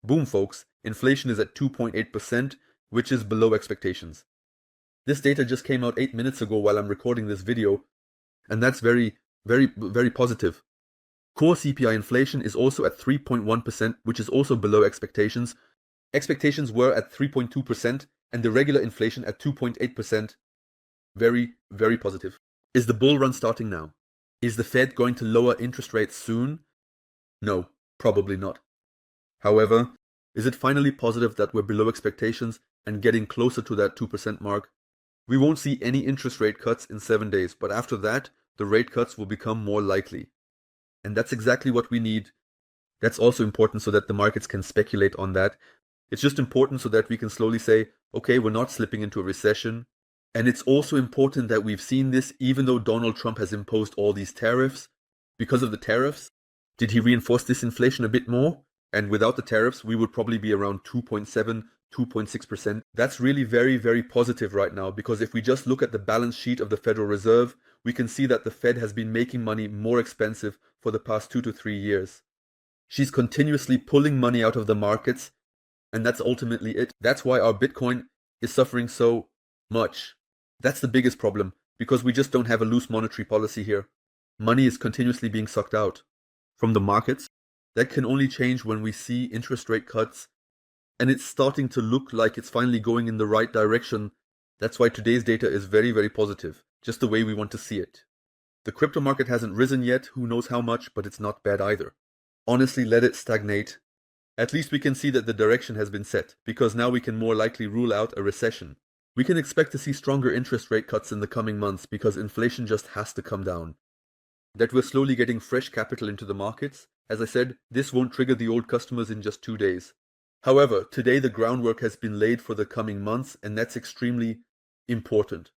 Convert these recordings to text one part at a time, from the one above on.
Boom, folks, inflation is at 2.8%, which is below expectations. This data just came out 8 minutes ago while I'm recording this video, and that's very, very positive. Core CPI inflation is also at 3.1%, which is also below expectations. Expectations were at 3.2%, and the regular inflation at 2.8%. Very positive. Is the bull run starting now? Is the Fed going to lower interest rates soon? No, probably not. However, is it finally positive that we're below expectations and getting closer to that 2% mark? We won't see any interest rate cuts in 7 days, but after that, the rate cuts will become more likely. And that's exactly what we need. That's also important so that the markets can speculate on that. It's just important so that we can slowly say, okay, we're not slipping into a recession. And it's also important that we've seen this even though Donald Trump has imposed all these tariffs. Because of the tariffs, did he reinforce this inflation a bit more? And without the tariffs, we would probably be around 2.7, 2.6%. That's really very positive right now, because if we just look at the balance sheet of the Federal Reserve, we can see that the Fed has been making money more expensive for the past 2 to 3 years. She's continuously pulling money out of the markets, and that's ultimately it. That's why our Bitcoin is suffering so much. That's the biggest problem, because we just don't have a loose monetary policy here. Money is continuously being sucked out from the markets. That can only change when we see interest rate cuts, and it's starting to look like it's finally going in the right direction. That's why today's data is very positive, just the way we want to see it. The crypto market hasn't risen yet, who knows how much, but it's not bad either. Honestly, let it stagnate. At least we can see that the direction has been set, because now we can more likely rule out a recession. We can expect to see stronger interest rate cuts in the coming months because inflation just has to come down. That we're slowly getting fresh capital into the markets. As I said, this won't trigger the old customers in just 2 days. However, today the groundwork has been laid for the coming months, and that's extremely important.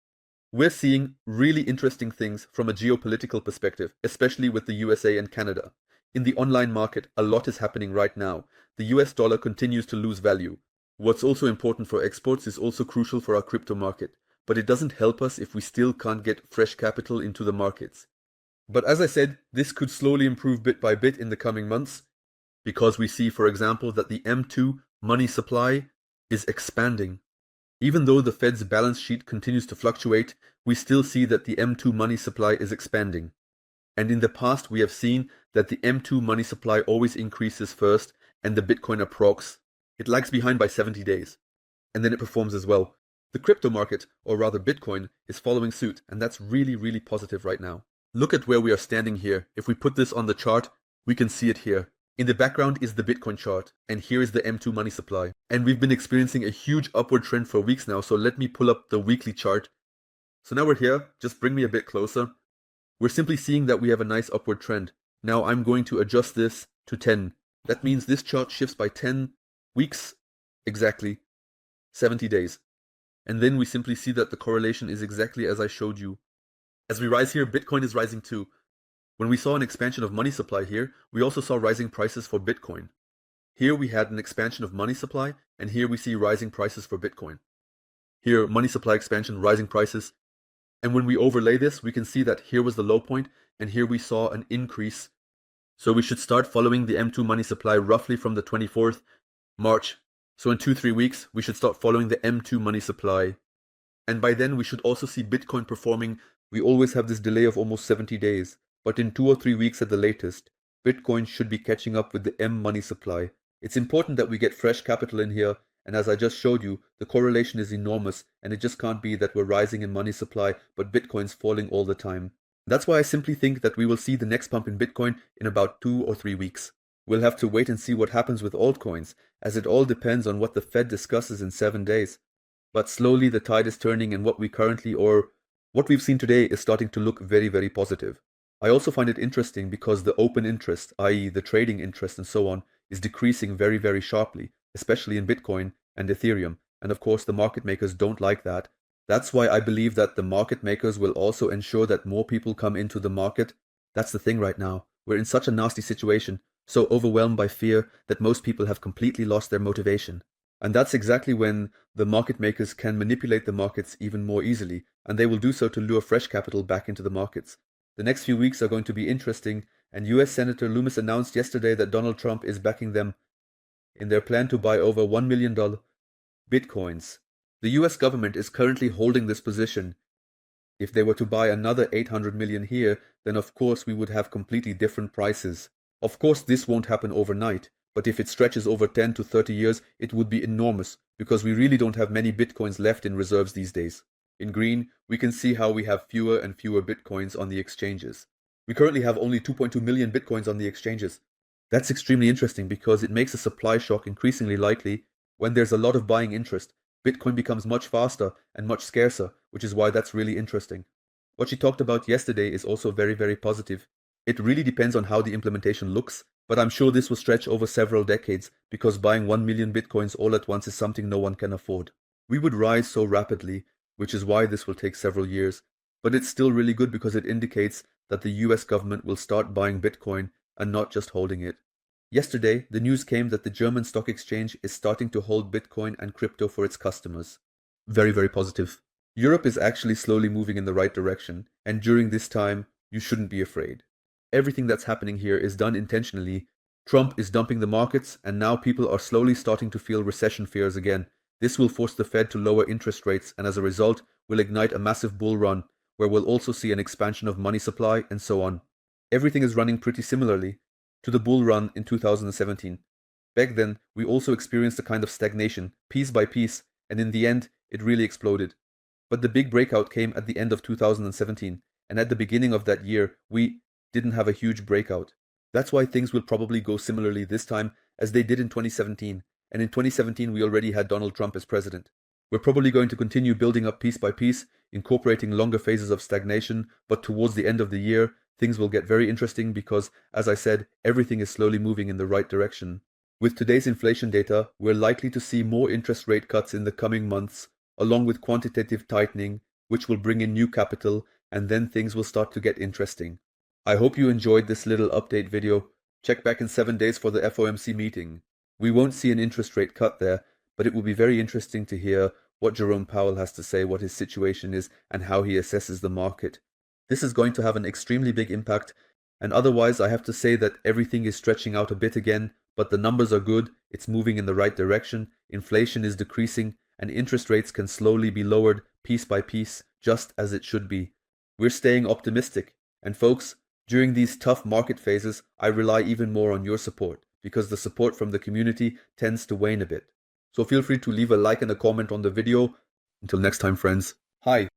We're seeing really interesting things from a geopolitical perspective, especially with the USA and Canada. In the online market, a lot is happening right now. The US dollar continues to lose value. What's also important for exports is also crucial for our crypto market, but it doesn't help us if we still can't get fresh capital into the markets. But as I said, this could slowly improve bit by bit in the coming months, because we see, for example, that the M2 money supply is expanding. Even though the Fed's balance sheet continues to fluctuate, we still see that the M2 money supply is expanding. And in the past, we have seen that the M2 money supply always increases first, and the Bitcoin approx. It lags behind by 70 days, and then it performs as well. The crypto market, or rather Bitcoin, is following suit, and that's really positive right now. Look at where we are standing here. If we put this on the chart, we can see it here. In the background is the Bitcoin chart, and here is the M2 money supply. And we've been experiencing a huge upward trend for weeks now, so let me pull up the weekly chart. So now we're here, just bring me a bit closer. We're simply seeing that we have a nice upward trend. Now I'm going to adjust this to 10. That means this chart shifts by 10 weeks, exactly 70 days. And then we simply see that the correlation is exactly as I showed you. As we rise here, Bitcoin is rising too. When we saw an expansion of money supply here, we also saw rising prices for Bitcoin. Here we had an expansion of money supply, and here we see rising prices for Bitcoin. Here, money supply expansion, rising prices. And when we overlay this, we can see that here was the low point, and here we saw an increase. So we should start following the M2 money supply roughly from the 24th March. So in 2-3 weeks, we should start following the M2 money supply. And by then, we should also see Bitcoin performing. We always have this delay of almost 70 days. But in 2 or 3 weeks at the latest, Bitcoin should be catching up with the M money supply. It's important that we get fresh capital in here, and as I just showed you, the correlation is enormous, and it just can't be that we're rising in money supply, but Bitcoin's falling all the time. That's why I simply think that we will see the next pump in Bitcoin in about 2 or 3 weeks. We'll have to wait and see what happens with altcoins, as it all depends on what the Fed discusses in 7 days. But slowly the tide is turning, and what we've seen today is starting to look very positive. I also find it interesting because the open interest, i.e. the trading interest and so on, is decreasing very sharply, especially in Bitcoin and Ethereum. And of course the market makers don't like that. That's why I believe that the market makers will also ensure that more people come into the market. That's the thing right now. We're in such a nasty situation, so overwhelmed by fear that most people have completely lost their motivation. And that's exactly when the market makers can manipulate the markets even more easily, and they will do so to lure fresh capital back into the markets. The next few weeks are going to be interesting, and US Senator Loomis announced yesterday that Donald Trump is backing them. in their plan to buy over $1 million Bitcoins. The US government is currently holding this position. If they were to buy another 800 million here, then of course we would have completely different prices. Of course this won't happen overnight, but if it stretches over 10 to 30 years, it would be enormous, because we really don't have many Bitcoins left in reserves these days. In green, we can see how we have fewer and fewer Bitcoins on the exchanges. We currently have only 2.2 million Bitcoins on the exchanges. That's extremely interesting because it makes a supply shock increasingly likely. When there's a lot of buying interest, Bitcoin becomes much faster and much scarcer, which is why that's really interesting. What she talked about yesterday is also very, very positive. It really depends on how the implementation looks, but I'm sure this will stretch over several decades because buying 1 million Bitcoins all at once is something no one can afford. We would rise so rapidly, which is why this will take several years, but it's still really good because it indicates that the US government will start buying Bitcoin and not just holding it. Yesterday, the news came that the German stock exchange is starting to hold Bitcoin and crypto for its customers. Very, very positive. Europe is actually slowly moving in the right direction, and during this time, you shouldn't be afraid. Everything that's happening here is done intentionally. Trump is dumping the markets, and now people are slowly starting to feel recession fears again. This will force the Fed to lower interest rates, and as a result, will ignite a massive bull run, where we'll also see an expansion of money supply and so on. Everything is running pretty similarly to the bull run in 2017. Back then, we also experienced a kind of stagnation, piece by piece, and in the end, it really exploded. But the big breakout came at the end of 2017, and at the beginning of that year, we didn't have a huge breakout. That's why things will probably go similarly this time as they did in 2017, and in 2017 we already had Donald Trump as president. We're probably going to continue building up piece by piece, incorporating longer phases of stagnation, but towards the end of the year, things will get very interesting because, as I said, everything is slowly moving in the right direction. With today's inflation data, we're likely to see more interest rate cuts in the coming months, along with quantitative tightening, which will bring in new capital, and then things will start to get interesting. I hope you enjoyed this little update video. Check back in 7 days for the FOMC meeting. We won't see an interest rate cut there, but it will be very interesting to hear what Jerome Powell has to say, what his situation is, and how he assesses the market. This is going to have an extremely big impact, and otherwise I have to say that everything is stretching out a bit again, but the numbers are good, it's moving in the right direction, inflation is decreasing, and interest rates can slowly be lowered piece by piece, just as it should be. We're staying optimistic, and folks, during these tough market phases, I rely even more on your support, because the support from the community tends to wane a bit. So feel free to leave a like and a comment on the video. Until next time, friends. Hi.